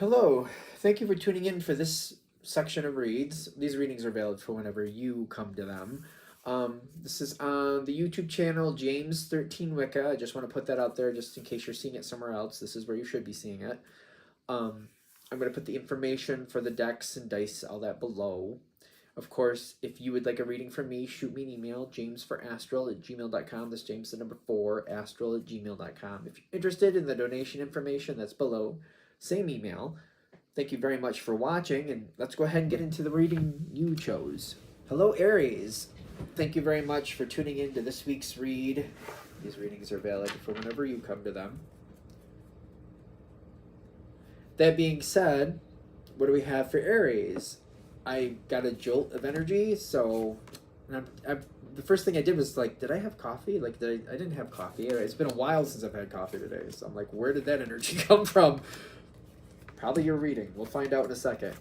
Hello, thank you for tuning in for this section of reads. These readings are valid for whenever you come to them. This is on the YouTube channel James13 Wicca. I just want to put that out there just in case you're seeing it somewhere else. This is where you should be seeing it. I'm going to put the information for the decks and dice, all that below. Of course, if you would like a reading from me, shoot me an email, jamesforastral@gmail.com. That's James the number 4, astral@gmail.com. If you're interested in the donation information, that's below. Same email. Thank you very much for watching, and let's go ahead and get into the reading you chose. Hello, Aries. Thank you very much for tuning in to this week's read. These readings are valid for whenever you come to them. That being said, what do we have for Aries? I got a jolt of energy, so the first thing I did was like, did I have coffee? Like, I didn't have coffee. It's been a while since I've had coffee today, so I'm like, where did that energy come from? Probably your reading. We'll find out in a second.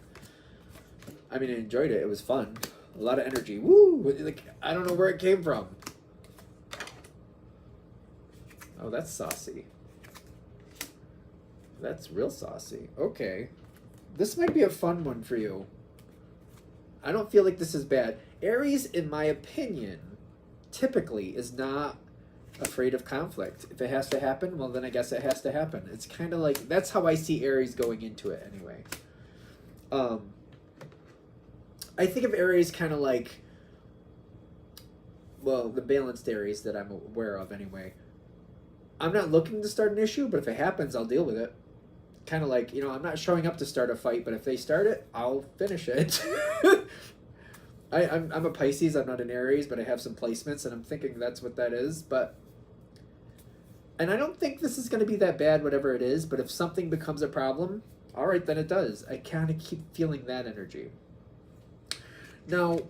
I mean, I enjoyed it. It was fun. A lot of energy. Woo! Like, I don't know where it came from. Oh, that's saucy. That's real saucy. Okay. This might be a fun one for you. I don't feel like this is bad. Aries, in my opinion, typically is not afraid of conflict. If it has to happen, well, then I guess it has to happen. It's kind of like, that's how I see Aries going into it anyway. I think of Aries kind of like, well, the balanced Aries that I'm aware of anyway. I'm not looking to start an issue, but if it happens, I'll deal with it. Kind of like, you know, I'm not showing up to start a fight, but if they start it, I'll finish it. I'm a Pisces, I'm not an Aries, but I have some placements, and I'm thinking that's what that is, and I don't think this is going to be that bad, whatever it is, but if something becomes a problem, all right, then it does. I kind of keep feeling that energy. Now,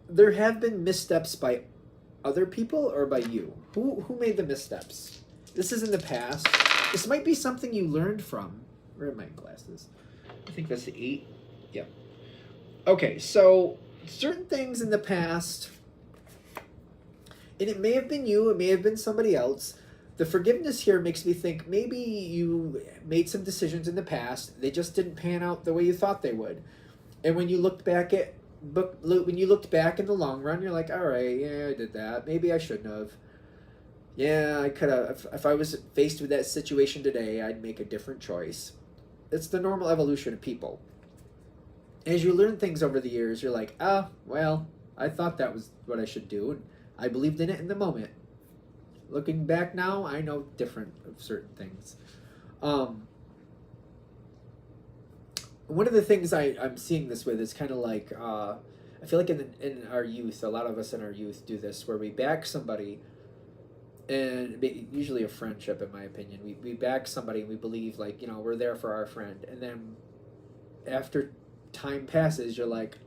there have been missteps by other people or by you? Who made the missteps? This is in the past. This might be something you learned from. Where are my glasses? I think that's the 8. Yeah. Okay, so certain things in the past, and it may have been you, it may have been somebody else. The forgiveness here makes me think maybe you made some decisions in the past. They just didn't pan out the way you thought they would. And when you looked back in the long run, you're like, all right, yeah, I did that. Maybe I shouldn't have. Yeah, I could have. If I was faced with that situation today, I'd make a different choice. It's the normal evolution of people. As you learn things over the years, you're like, well, I thought that was what I should do, and I believed in it in the moment. Looking back now, I know different of certain things. One of the things I'm seeing this with is kind of like, I feel like in our youth, a lot of us in our youth do this, where we back somebody, and usually a friendship, in my opinion. We back somebody and we believe, like, you know, we're there for our friend. And then after time passes, you're like,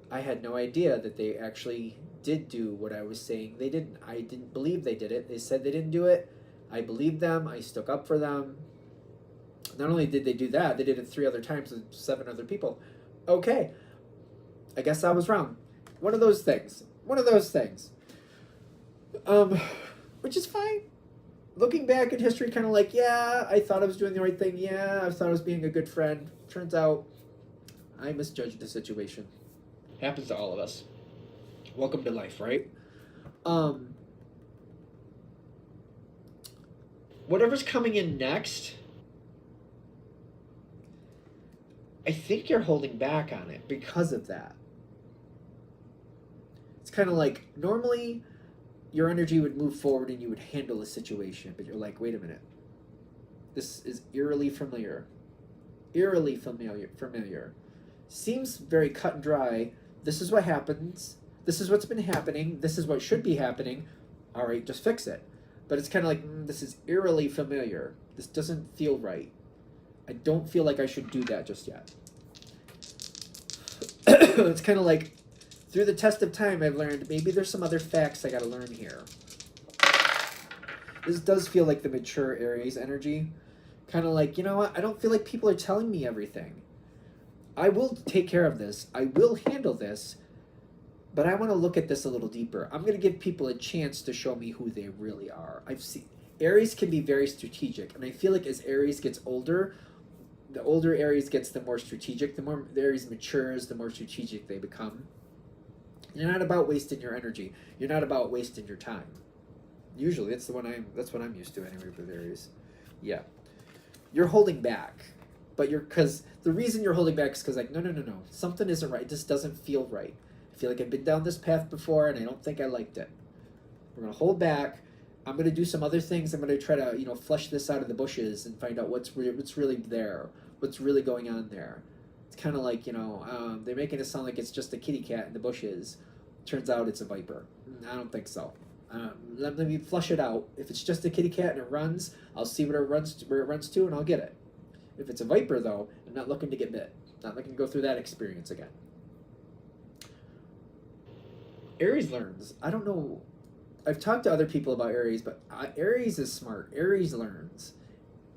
I had no idea that they actually did do what I was saying they didn't. I didn't believe they did it. They said they didn't do it. I believed them. I stuck up for them. Not only did they do that, they did it 3 other times with 7 other people. Okay. I guess I was wrong. One of those things. Which is fine. Looking back at history, kind of like, yeah, I thought I was doing the right thing. Yeah, I thought I was being a good friend. Turns out, I misjudged the situation. Happens to all of us. Welcome to life, right? Whatever's coming in next, I think you're holding back on it because of that. It's kind of like, normally your energy would move forward and you would handle a situation, but you're like, wait a minute. This is eerily familiar. Seems very cut and dry. This is what happens. This is what's been happening. This is what should be happening. All right, just fix it. But it's kind of like, this is eerily familiar. This doesn't feel right. I don't feel like I should do that just yet. It's kind of like, through the test of time, I've learned maybe there's some other facts I got to learn here. This does feel like the mature Aries energy. Kind of like, you know what? I don't feel like people are telling me everything. I will take care of this. I will handle this. But I want to look at this a little deeper. I'm going to give people a chance to show me who they really are. I've seen Aries can be very strategic. And I feel like as Aries gets older, the older Aries gets, the more strategic. The more the Aries matures, the more strategic they become. You're not about wasting your energy. You're not about wasting your time. Usually, that's what I'm used to anyway with Aries. Yeah, you're holding back, but because the reason you're holding back is because like no, something isn't right. It just doesn't feel right. I feel like I've been down this path before, and I don't think I liked it. We're gonna hold back. I'm gonna do some other things. I'm gonna try to flush this out of the bushes and find out what's really there, what's really going on there. It's kind of like they're making it sound like it's just a kitty cat in the bushes. Turns out it's a viper. I don't think so. Let me flush it out. If it's just a kitty cat and it runs, I'll see where it runs to, and I'll get it. If it's a viper, though, I'm not looking to get bit. Not looking to go through that experience again. Aries learns. I don't know. I've talked to other people about Aries, but Aries is smart. Aries learns.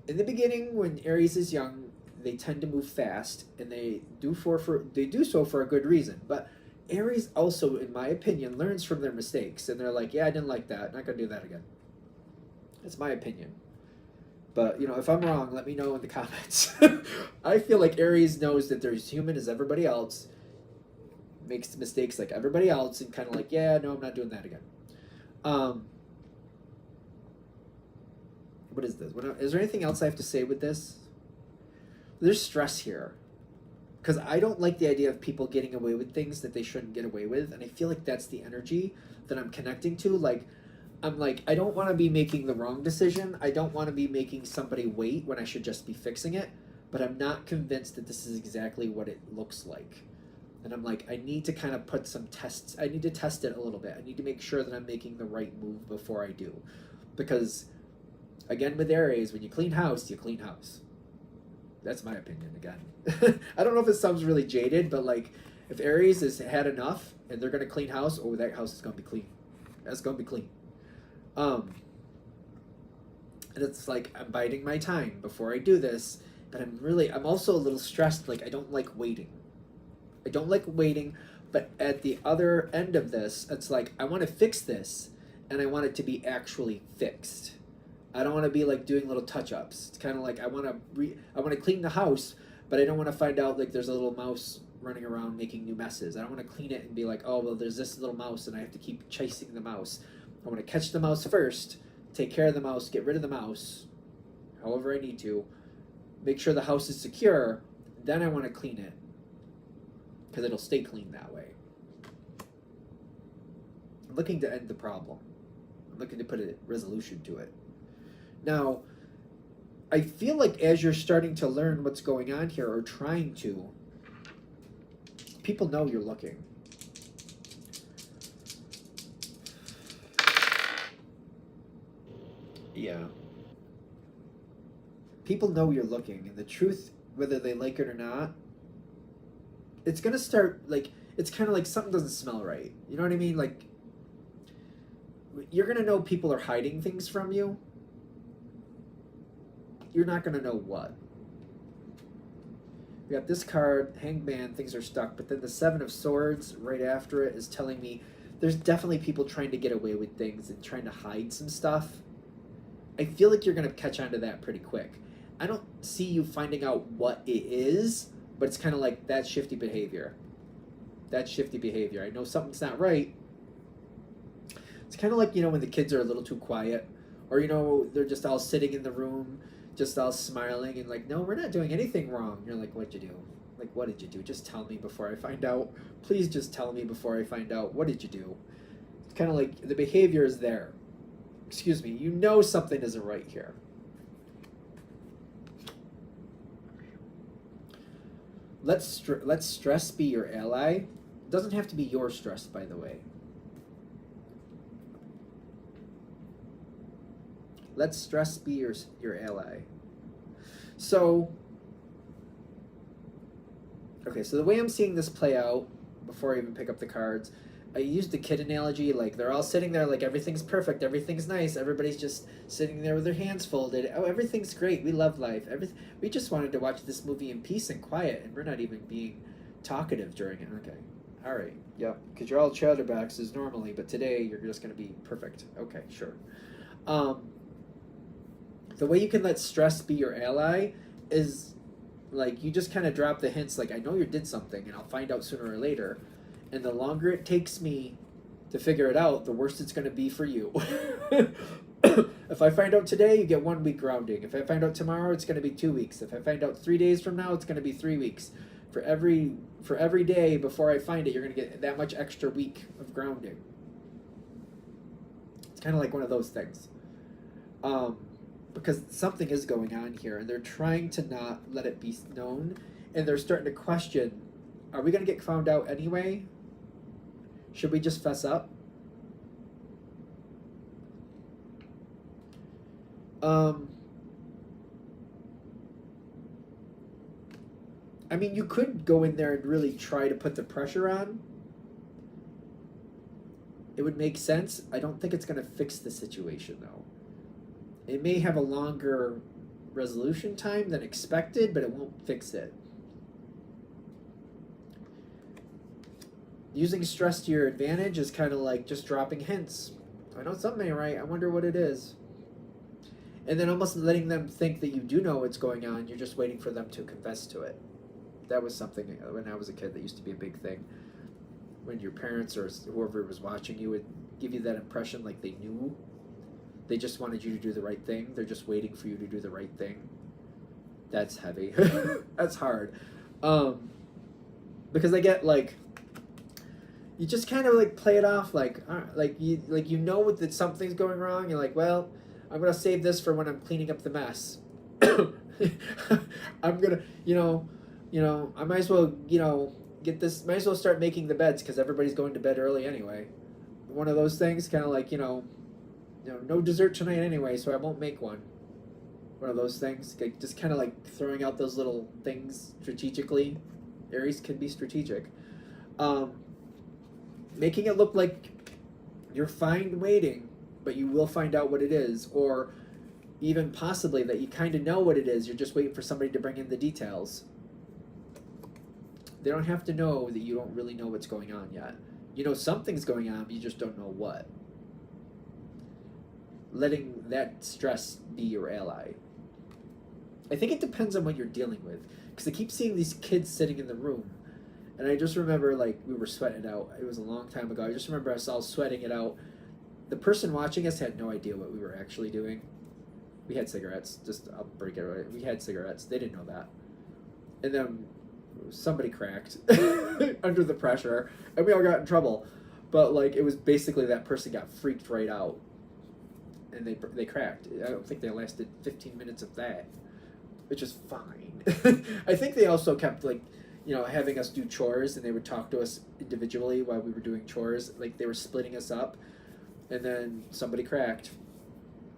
In the beginning, when Aries is young, they tend to move fast, and they do so for a good reason. But Aries also, in my opinion, learns from their mistakes, and they're like, yeah, I didn't like that. Not going to do that again. That's my opinion. But, if I'm wrong, let me know in the comments. I feel like Aries knows that they're as human as everybody else, makes mistakes like everybody else, and kind of like, yeah, no, I'm not doing that again. What is this? Is there anything else I have to say with this? There's stress here. Because I don't like the idea of people getting away with things that they shouldn't get away with, and I feel like that's the energy that I'm connecting to. Like, I'm like, I don't want to be making the wrong decision. I don't want to be making somebody wait when I should just be fixing it, but I'm not convinced that this is exactly what it looks like. And I'm like, I need to kind of put some tests. I need to test it a little bit. I need to make sure that I'm making the right move before I do. Because, again, with Aries, when you clean house, you clean house. That's my opinion, again. I don't know if it sounds really jaded, but like, if Aries has had enough and they're going to clean house, oh, that house is going to be clean. That's going to be clean. And it's like, I'm biding my time before I do this, but I'm also a little stressed. Like, I don't like waiting. But at the other end of this, it's like, I want to fix this, and I want it to be actually fixed. I don't want to be like doing little touch-ups. It's kind of like I want to clean the house, but I don't want to find out like there's a little mouse running around making new messes. I don't want to clean it and be like, oh, well, there's this little mouse, and I have to keep chasing the mouse. I want to catch the mouse first, take care of the mouse, get rid of the mouse, however I need to, make sure the house is secure, then I want to clean it, because it'll stay clean that way. I'm looking to end the problem. I'm looking to put a resolution to it. Now, I feel like as you're starting to learn what's going on here, or trying to, people know you're looking. Yeah. People know you're looking, and the truth, whether they like it or not, it's going to start, like, it's kind of like something doesn't smell right. You know what I mean? Like, you're going to know people are hiding things from you. You're not going to know what. We got this card, Hangman, things are stuck, but then the Seven of Swords right after it is telling me there's definitely people trying to get away with things and trying to hide some stuff. I feel like you're going to catch on to that pretty quick. I don't see you finding out what it is, but it's kind of like that shifty behavior. I know something's not right. It's kind of like, when the kids are a little too quiet, or, they're just all sitting in the room, just all smiling and like, no, we're not doing anything wrong. You're like, what'd you do? Like, what did you do? Just tell me before I find out. Please just tell me before I find out. What did you do? It's kind of like the behavior is there. Excuse me. You know something isn't right here. Let stress be your ally. It doesn't have to be your stress, by the way. Let stress be your ally. So, okay, so the way I'm seeing this play out, before I even pick up the cards, I used the kid analogy, like they're all sitting there like everything's perfect, everything's nice, everybody's just sitting there with their hands folded. Oh, everything's great, we love life. We just wanted to watch this movie in peace and quiet, and we're not even being talkative during it. Okay, all right, yep, because you're all chatterboxes normally, but today you're just going to be perfect. Okay, sure. The way you can let stress be your ally is Like, you just kind of drop the hints, like, I know you did something, and I'll find out sooner or later. And the longer it takes me to figure it out, the worse it's going to be for you. If I find out today, you get 1 week grounding. If I find out tomorrow, it's going to be 2 weeks. If I find out 3 days from now, it's going to be 3 weeks. For every day before I find it, you're going to get that much extra week of grounding. It's kind of like one of those things. Because something is going on here, and they're trying to not let it be known, and they're starting to question, are we going to get found out anyway? Should we just fess up? I mean, you could go in there and really try to put the pressure on. It would make sense. I don't think it's going to fix the situation, though. It may have a longer resolution time than expected, but it won't fix it. Using stress to your advantage is kind of like just dropping hints. I know something ain't right. I wonder what it is. And then almost letting them think that you do know what's going on. You're just waiting for them to confess to it. That was something when I was a kid that used to be a big thing. When your parents or whoever was watching you would give you that impression like they knew. They just wanted you to do the right thing. They're just waiting for you to do the right thing. That's heavy. That's hard. Because I get like, you just kind of like play it off like you know that something's going wrong. You're like, well, I'm gonna save this for when I'm cleaning up the mess. I'm gonna, I might as well, get this. Might as well start making the beds because everybody's going to bed early anyway. One of those things, kind of like no dessert tonight anyway, so I won't make one. One of those things, like just kind of like throwing out those little things strategically. Aries can be strategic. Making it look like you're fine waiting, but you will find out what it is, or even possibly that you kind of know what it is. You're just waiting for somebody to bring in the details. They don't have to know that you don't really know what's going on yet. You know something's going on, but you just don't know what. Letting that stress be your ally. I think it depends on what you're dealing with, because I keep seeing these kids sitting in the room, and I just remember like we were sweating it out. It was a long time ago. I just remember us all sweating it out. The person watching us had no idea what we were actually doing. We had cigarettes. I'll break it right. We had cigarettes. They didn't know that. And then somebody cracked under the pressure, and we all got in trouble. But like, it was basically that person got freaked right out, and they cracked. I don't think they lasted 15 minutes of that, which is fine. I think they also kept like, having us do chores, and they would talk to us individually while we were doing chores. Like they were splitting us up, and then somebody cracked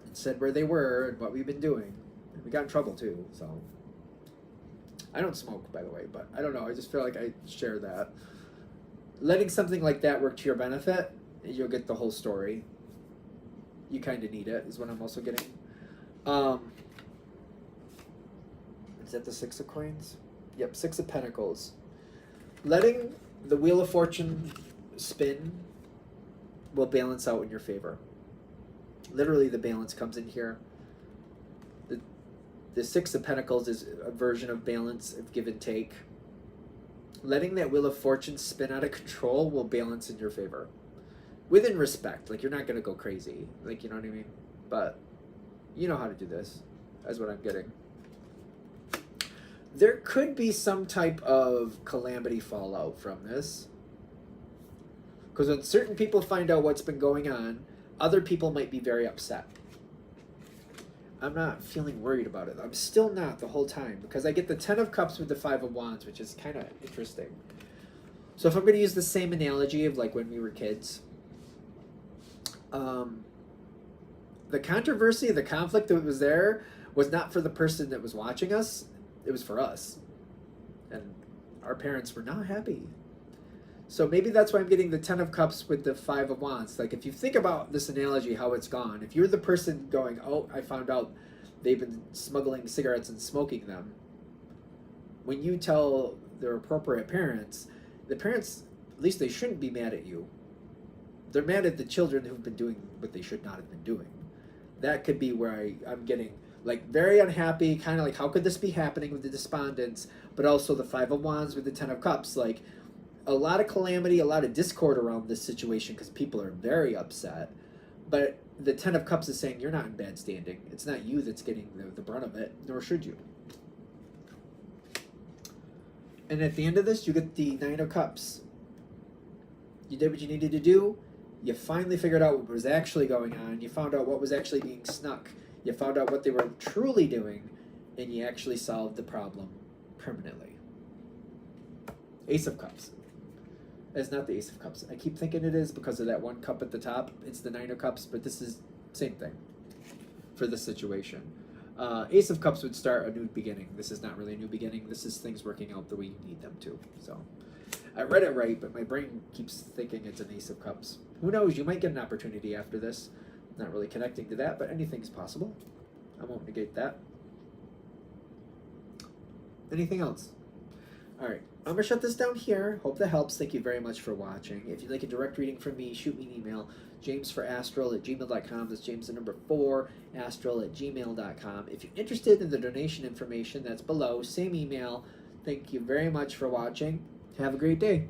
and said where they were and what we've been doing. And we got in trouble too, so. I don't smoke, by the way, but I don't know. I just feel like I share that. Letting something like that work to your benefit, you'll get the whole story. You kind of need it, is what I'm also getting. Is that the Six of Coins? Yep, Six of Pentacles. Letting the Wheel of Fortune spin will balance out in your favor. Literally, the balance comes in here. The Six of Pentacles is a version of balance, of give and take. Letting that Wheel of Fortune spin out of control will balance in your favor. Within respect. Like, you're not going to go crazy. Like, you know what I mean? But you know how to do this. That's what I'm getting. There could be some type of calamity fallout from this. Because when certain people find out what's been going on, other people might be very upset. I'm not feeling worried about it. I'm still not the whole time, because I get the Ten of Cups with the Five of Wands, which is kind of interesting. So if I'm going to use the same analogy of like when we were kids, the controversy, the conflict that was there was not for the person that was watching us. It was for us. And our parents were not happy. So maybe that's why I'm getting the Ten of Cups with the Five of Wands. Like, if you think about this analogy, how it's gone, if you're the person going, oh, I found out they've been smuggling cigarettes and smoking them, when you tell their appropriate parents, the parents, at least they shouldn't be mad at you. They're mad at the children who've been doing what they should not have been doing. That could be where I'm getting Like, very unhappy, kind of like, how could this be happening with the despondence? But also the Five of Wands with the Ten of Cups. Like, a lot of calamity, a lot of discord around this situation because people are very upset. But the Ten of Cups is saying you're not in bad standing. It's not you that's getting the brunt of it, nor should you. And at the end of this, you get the Nine of Cups. You did what you needed to do. You finally figured out what was actually going on. You found out what was actually being snuck. You found out what they were truly doing, and you actually solved the problem permanently. Ace of Cups. It's not the Ace of Cups. I keep thinking it is because of that one cup at the top. It's the Nine of Cups, but this is same thing for this situation. Ace of Cups would start a new beginning. This is not really a new beginning. This is things working out the way you need them to. So I read it right, but my brain keeps thinking it's an Ace of Cups. Who knows? You might get an opportunity after this. Not really connecting to that, but anything's possible. I won't negate that. Anything else? All right, I'm going to shut this down here. Hope that helps. Thank you very much for watching. If you'd like a direct reading from me, shoot me an email, jamesforastral@gmail.com. That's James the number 4, astral@gmail.com. If you're interested in the donation information, that's below. Same email. Thank you very much for watching. Have a great day.